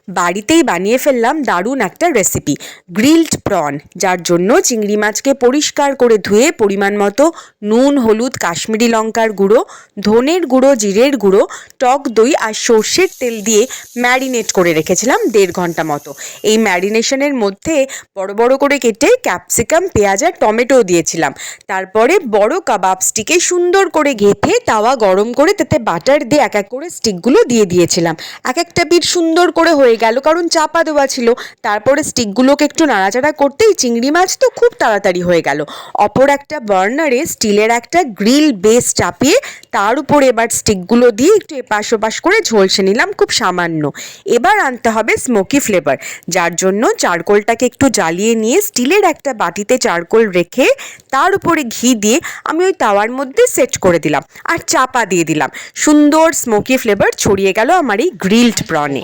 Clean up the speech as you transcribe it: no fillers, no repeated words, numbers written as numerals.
বাড়িতেই বানিয়ে ফেললাম দারুণ একটা রেসিপি, গ্রিলড প্রন। যার জন্য চিংড়ি মাছকে পরিষ্কার করে ধুয়ে পরিমাণ মতো নুন, হলুদ, কাশ্মীরি লঙ্কার গুঁড়ো, ধনের গুঁড়ো, জিরের গুঁড়ো, টক দই আর সর্ষের তেল দিয়ে ম্যারিনেট করে রেখেছিলাম 1.5 ঘন্টা মতো। এই ম্যারিনেশনের মধ্যে বড় বড় করে কেটে ক্যাপসিকাম, পেঁয়াজ আর টমেটো দিয়েছিলাম। তারপরে বড় কাবাব স্টিকে সুন্দর করে গেঁথে তাওয়া গরম করে তাতে বাটার দিয়ে এক এক করে স্টিকগুলো দিয়ে দিয়েছিলাম। এক একটা পিঠ সুন্দর করে হয়ে গেল, কারণ চাপা দেওয়া ছিল। তারপরে স্টিকগুলোকে একটু নাড়াচাড়া করতেই চিংড়ি মাছ তো খুব তাড়াতাড়ি হয়ে গেল। অপর একটা বার্নারে স্টিলের একটা গ্রিল বেস চাপিয়ে তার উপরে এবার স্টিকগুলো দিয়ে একটু এপাশ ওপাশ করে ঝলসে নিলাম খুব সামান্য। এবার আনতে হবে স্মোকি ফ্লেভার, যার জন্য চারকোলটাকে একটু জ্বালিয়ে নিয়ে স্টিলের একটা বাটিতে চারকোল রেখে তার উপরে ঘি দিয়ে আমি ওই তাওয়ার মধ্যে সেট করে দিলাম আর চাপা দিয়ে দিলাম। সুন্দর স্মোকি ফ্লেভার ছড়িয়ে গেল আমার এই গ্রিলড প্রনে।